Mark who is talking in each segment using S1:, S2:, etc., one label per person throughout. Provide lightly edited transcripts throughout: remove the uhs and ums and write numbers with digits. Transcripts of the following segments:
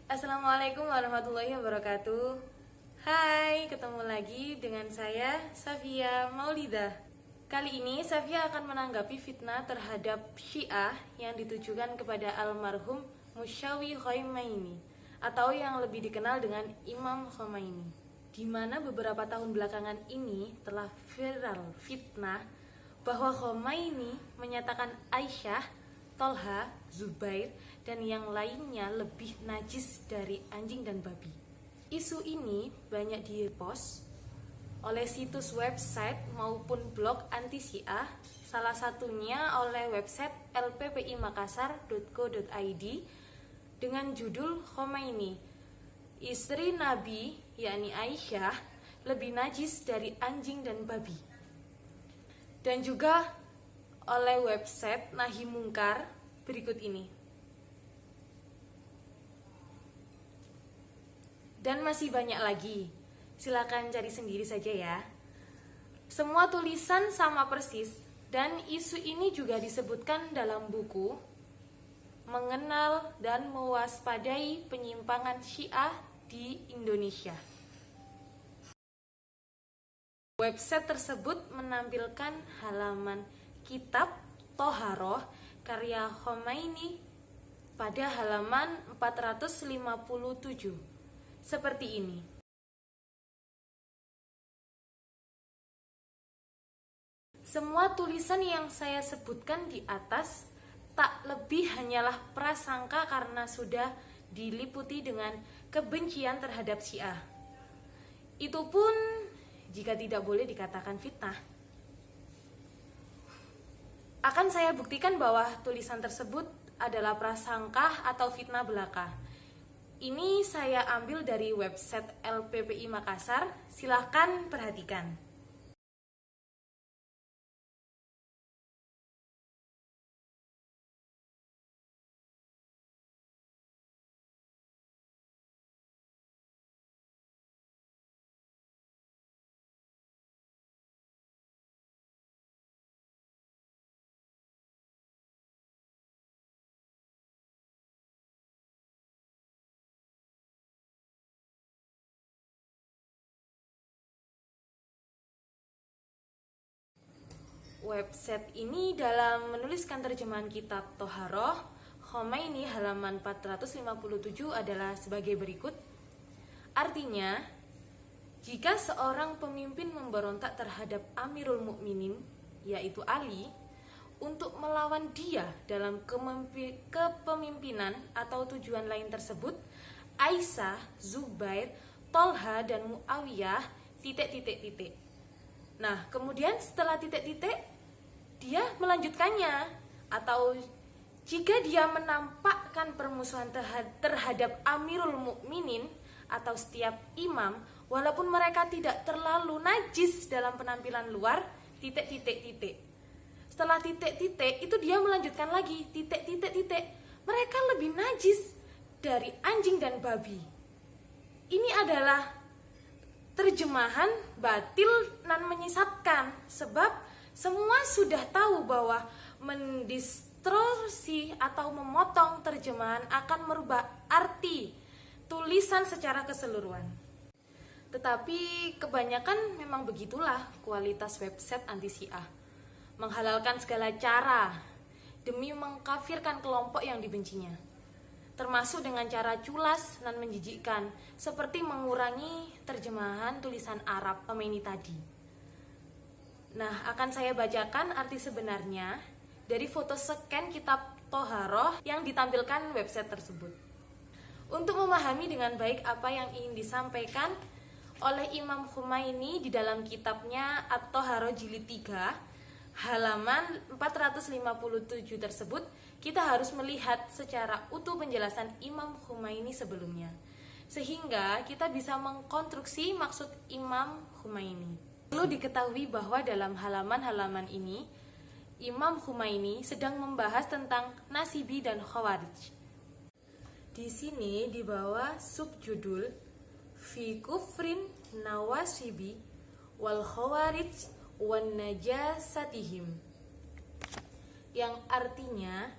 S1: Assalamualaikum warahmatullahi wabarakatuh. Hai, ketemu lagi dengan saya Safia Maulidah. Kali ini Safia akan menanggapi fitnah terhadap Syiah yang ditujukan kepada almarhum Musyawi Khomeini atau yang lebih dikenal dengan Imam Khomeini, di mana beberapa tahun belakangan ini telah viral fitnah bahwa Khomeini menyatakan Aisyah, Tolha, Zubair, dan yang lainnya lebih najis dari anjing dan babi. Isu ini banyak di-repost oleh situs website maupun blog anti-Syiah, salah satunya oleh website lppimakassar.co.id dengan judul Khomeini, istri Nabi yakni Aisyah lebih najis dari anjing dan babi. Dan juga oleh website Nahi Mungkar berikut ini. Dan masih banyak lagi. Silakan cari sendiri saja ya. Semua tulisan sama persis dan isu ini juga disebutkan dalam buku Mengenal dan Mewaspadai Penyimpangan Syiah di Indonesia. Website tersebut menampilkan halaman Kitab Toharoh karya Khomeini pada halaman 457 seperti ini. Semua tulisan yang saya sebutkan di atas tak lebih hanyalah prasangka karena sudah diliputi dengan kebencian terhadap Syiah. Itu pun jika tidak boleh dikatakan fitnah. Akan saya buktikan bahwa tulisan tersebut adalah prasangka atau fitnah belaka. Ini saya ambil dari website LPPI Makassar. Silahkan perhatikan. Website ini dalam menuliskan terjemahan kitab Toharoh Khomeini halaman 457 adalah sebagai berikut. Artinya, jika seorang pemimpin memberontak terhadap Amirul Mukminin, yaitu Ali, untuk melawan dia dalam kepemimpinan atau tujuan lain tersebut, Aisyah, Zubair, Tolha, dan Muawiyah, titik. Nah, kemudian setelah titik-titik, dia melanjutkannya, atau jika dia menampakkan permusuhan terhadap Amirul Mukminin atau setiap imam, walaupun mereka tidak terlalu najis dalam penampilan luar, titik. Setelah titik-titik, itu dia melanjutkan lagi, titik. Mereka lebih najis dari anjing dan babi. Ini adalah terjemahan batil dan menyesatkan, sebab semua sudah tahu bahwa mendistorsi atau memotong terjemahan akan merubah arti tulisan secara keseluruhan. Tetapi kebanyakan memang begitulah kualitas website anti-Syiah, menghalalkan segala cara demi mengkafirkan kelompok yang dibencinya, termasuk dengan cara culas dan menjijikkan, seperti mengurangi terjemahan tulisan Arab Khomeini tadi. Nah, akan saya bacakan arti sebenarnya dari foto scan kitab Toharoh yang ditampilkan website tersebut. Untuk memahami dengan baik apa yang ingin disampaikan oleh Imam Khomeini di dalam kitabnya At-Toharoh jilid 3, halaman 457 tersebut, kita harus melihat secara utuh penjelasan Imam Khomeini sebelumnya, sehingga kita bisa mengkonstruksi maksud Imam Khomeini. Perlu diketahui bahwa dalam halaman-halaman ini, Imam Khomeini sedang membahas tentang Nasibi dan Khawarij. Di sini di bawah subjudul Fi Kufrin Nawasibi wal Khawarij wan Najasatihim, yang artinya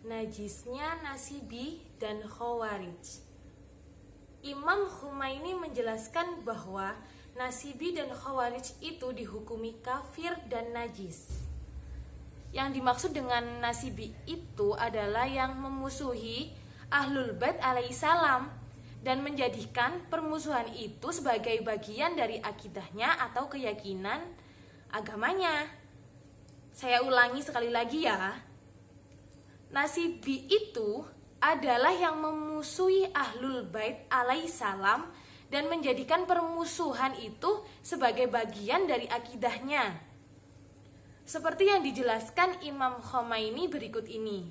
S1: najisnya Nasibi dan Khawarij, Imam Khomeini menjelaskan bahwa Nasibi dan Khawarij itu dihukumi kafir dan najis. Yang dimaksud dengan Nasibi itu adalah yang memusuhi Ahlul Bait alaihissalam dan menjadikan permusuhan itu sebagai bagian dari akidahnya atau keyakinan agamanya. Saya ulangi sekali lagi ya. Nasibi itu adalah yang memusuhi Ahlul Bait alaihissalam dan menjadikan permusuhan itu sebagai bagian dari akidahnya. Seperti yang dijelaskan Imam Khomeini berikut ini.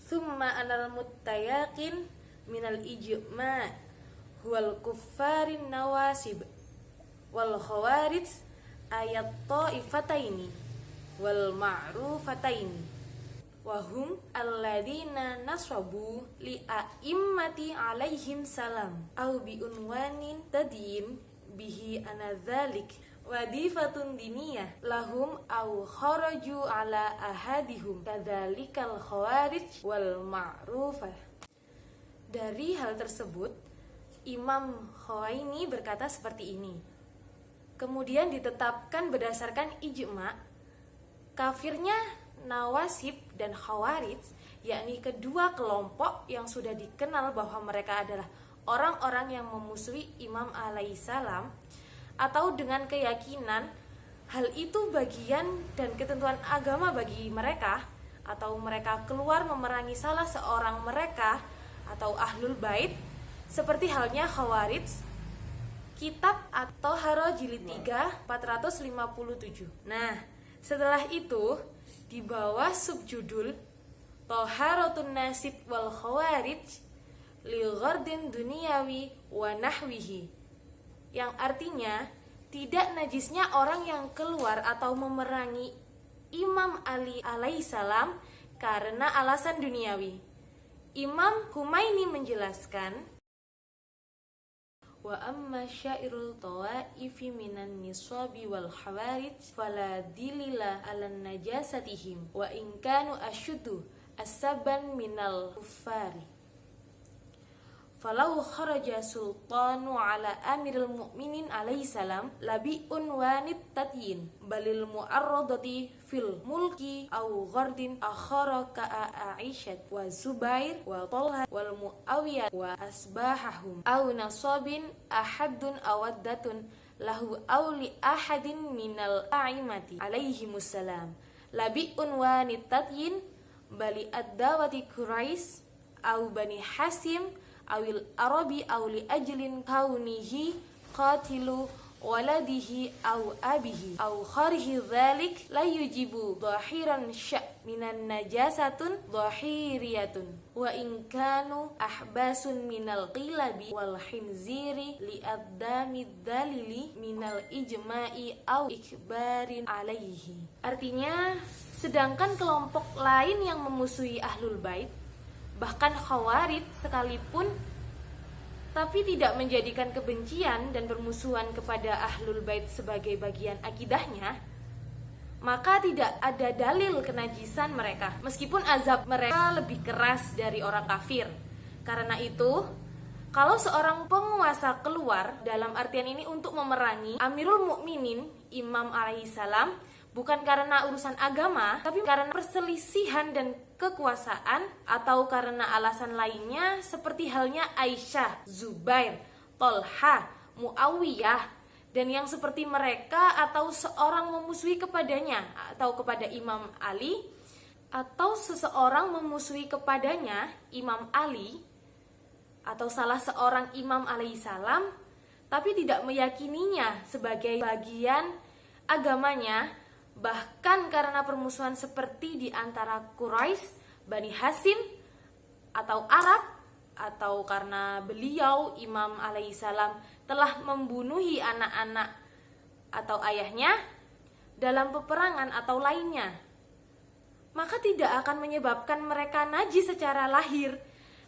S1: Tsumma anal muttayaqin minal ijma' huwal kuffarin nawasib wal khawarij ayat ta'ifataini wal ma'rufataini wahum alladzina nasrabu li'a'immati alaihim salam au bi'unwanin tadyin bihi anadzalik wadifatun diniyah lahum au kharaju ala ahadihum kadzalikal khawarij wal ma'rufah. Dari hal tersebut Imam Khomeini berkata seperti ini. Kemudian ditetapkan berdasarkan ijma' kafirnya Nawasib dan Khawarij, yakni kedua kelompok yang sudah dikenal bahwa mereka adalah orang-orang yang memusuhi Imam alaihissalam, atau dengan keyakinan hal itu bagian dan ketentuan agama bagi mereka, atau mereka keluar memerangi salah seorang mereka atau Ahlul Bait, seperti halnya Khawarij. Kitab At-Thaharah jilid 3 457. Nah, setelah itu di bawah subjudul Thaharatun Nasib wal Khawarij li ghardin dunyawi wa nahwihi, yang artinya tidak najisnya orang yang keluar atau memerangi Imam Ali alaihissalam karena alasan duniawi. Imam Khomeini menjelaskan, wa amma syairul tawaifi minan nisabi wal khawarij fala dilila ala najasatihim wa in kanu asyuddu asaban minal kuffari falau kharaja sultanu ala amiril mu'minin alaihi salam labi unwanit tatyin balil mu'arradati fil mulki au ghardin akhara ka'a Aisyat wa Zubair wa Talha wal Muawiyah wa asbahahum au nasabin ahadun awaddatun lahu au li ahadin minal a'imati alaihimussalam labi unwanit tatyin bali ad-dawati Quraisy au Bani Hasim awil Arabi aw li ajlin kaunihi qatilu waladihi aw abihi aw kharihi dzalik la yujibu dhahiran sya' minan najasatun dhahiriyatun wa in kanu ahbasun minal qilabi wal khinziri li addami dalili minal ijma'i aw ikbarin alaihi. Artinya, sedangkan kelompok lain yang memusuhi Ahlul Bait, bahkan Khawarij sekalipun, tapi tidak menjadikan kebencian dan permusuhan kepada Ahlul Bait sebagai bagian akidahnya, maka tidak ada dalil kenajisan mereka, meskipun azab mereka lebih keras dari orang kafir. Karena itu, kalau seorang penguasa keluar dalam artian ini untuk memerangi Amirul Mukminin Imam alaihissalam, bukan karena urusan agama, tapi karena perselisihan dan kekuasaan, atau karena alasan lainnya seperti halnya Aisyah, Zubair, Talha, Muawiyah, dan yang seperti mereka, atau seorang memusuhi kepadanya atau kepada Imam Ali, atau seseorang memusuhi kepadanya Imam Ali atau salah seorang imam alaihissalam, tapi tidak meyakininya sebagai bagian agamanya, bahkan karena permusuhan seperti di antara Quraisy, Bani Hasim, atau Arab, atau karena beliau Imam alaihissalam telah membunuhi anak-anak atau ayahnya dalam peperangan atau lainnya, maka tidak akan menyebabkan mereka najis secara lahir,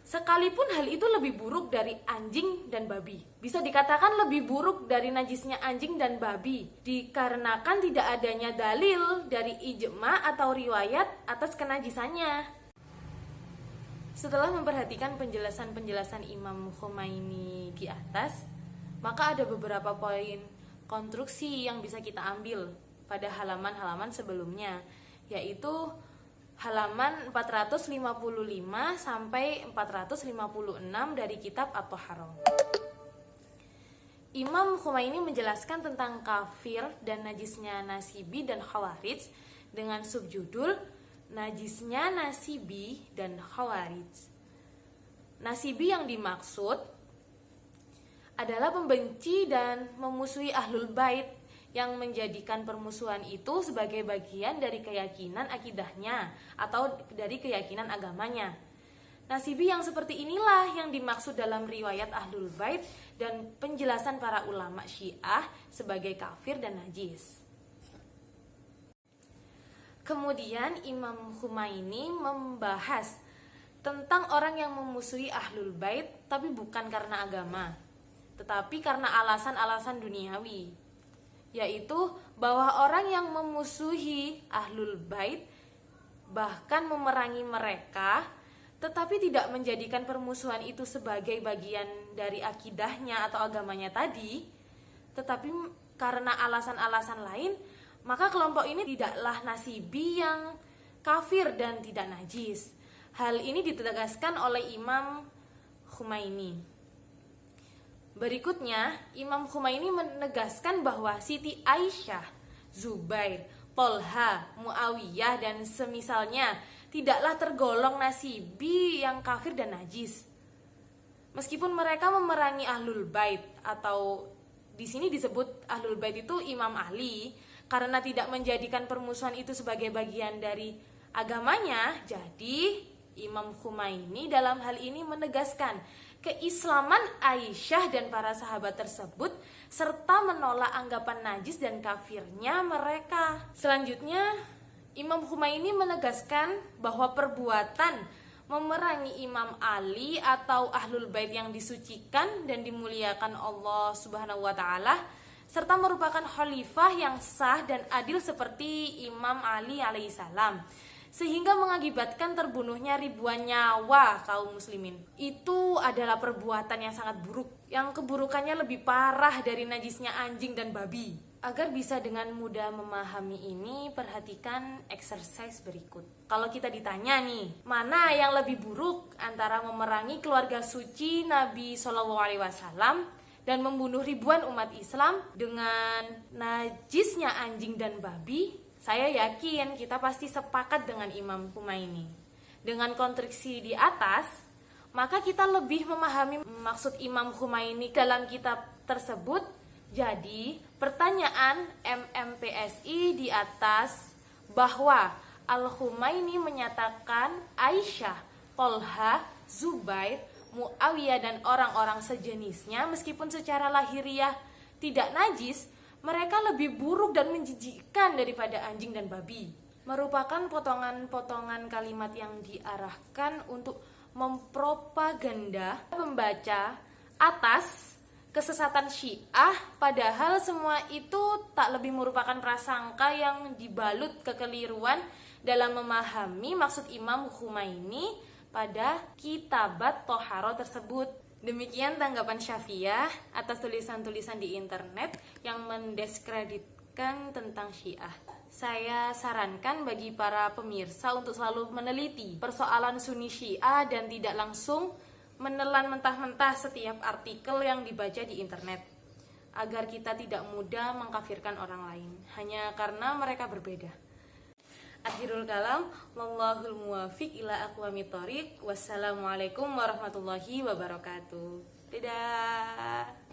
S1: sekalipun hal itu lebih buruk dari anjing dan babi. Bisa dikatakan lebih buruk dari najisnya anjing dan babi, dikarenakan tidak adanya dalil dari ijma atau riwayat atas kenajisannya. Setelah memperhatikan penjelasan-penjelasan Imam Khomeini di atas, maka ada beberapa poin konstruksi yang bisa kita ambil pada halaman-halaman sebelumnya, yaitu halaman 455 sampai 456 dari kitab At-Thaharah. Imam Khomeini menjelaskan tentang kafir dan najisnya Nasibi dan Khawarij dengan subjudul Najisnya Nasibi dan Khawarij. Nasibi yang dimaksud adalah pembenci dan memusuhi Ahlul Bait yang menjadikan permusuhan itu sebagai bagian dari keyakinan akidahnya atau dari keyakinan agamanya. Nasibi yang seperti inilah yang dimaksud dalam riwayat Ahlul Bait dan penjelasan para ulama Syiah sebagai kafir dan najis. Kemudian Imam Khomeini membahas tentang orang yang memusuhi Ahlul Bait tapi bukan karena agama, tetapi karena alasan-alasan duniawi, yaitu bahwa orang yang memusuhi Ahlul Bait bahkan memerangi mereka tetapi tidak menjadikan permusuhan itu sebagai bagian dari akidahnya atau agamanya tadi, tetapi karena alasan-alasan lain, maka kelompok ini tidaklah nasibi yang kafir dan tidak najis. Hal ini ditegaskan oleh Imam Khomeini. Berikutnya, Imam Khomeini menegaskan bahwa Siti Aisyah, Zubair, Tolha, Muawiyah, dan semisalnya tidaklah tergolong nasibi yang kafir dan najis. Meskipun mereka memerangi Ahlul Bait, atau di sini disebut Ahlul Bait itu Imam Ali, karena tidak menjadikan permusuhan itu sebagai bagian dari agamanya, jadi Imam Khomeini dalam hal ini menegaskan keislaman Aisyah dan para sahabat tersebut serta menolak anggapan najis dan kafirnya mereka. Selanjutnya, Imam Khomeini menegaskan bahwa perbuatan memerangi Imam Ali atau Ahlul Bait yang disucikan dan dimuliakan Allah Subhanahu wa taala serta merupakan khalifah yang sah dan adil seperti Imam Ali alaihissalam, sehingga mengakibatkan terbunuhnya ribuan nyawa kaum muslimin. Itu adalah perbuatan yang sangat buruk, yang keburukannya lebih parah dari najisnya anjing dan babi. Agar bisa dengan mudah memahami ini, perhatikan exercise berikut. Kalau kita ditanya nih, mana yang lebih buruk antara memerangi keluarga suci Nabi SAW dan membunuh ribuan umat Islam dengan najisnya anjing dan babi? Saya yakin kita pasti sepakat dengan Imam Khomeini. Dengan konstruksi di atas, maka kita lebih memahami maksud Imam Khomeini dalam kitab tersebut. Jadi, pertanyaan MMPSI di atas bahwa Al-Khomeini menyatakan Aisyah, Tolha, Zubair, Muawiyah dan orang-orang sejenisnya meskipun secara lahiriah tidak najis, mereka lebih buruk dan menjijikkan daripada anjing dan babi. Merupakan potongan-potongan kalimat yang diarahkan untuk mempropaganda pembaca atas kesesatan Syiah, padahal semua itu tak lebih merupakan prasangka yang dibalut kekeliruan dalam memahami maksud Imam Khomeini pada kitabat Thaharah tersebut. Demikian tanggapan Syafiah atas tulisan-tulisan di internet yang mendiskreditkan tentang Syiah. Saya sarankan bagi para pemirsa untuk selalu meneliti persoalan Sunni Syiah dan tidak langsung menelan mentah-mentah setiap artikel yang dibaca di internet, agar kita tidak mudah mengkafirkan orang lain hanya karena mereka berbeda. Akhirul kalam, wallahul muwafiq ila aqwamit thoriq. Wassalamualaikum warahmatullahi wabarakatuh. Dadah.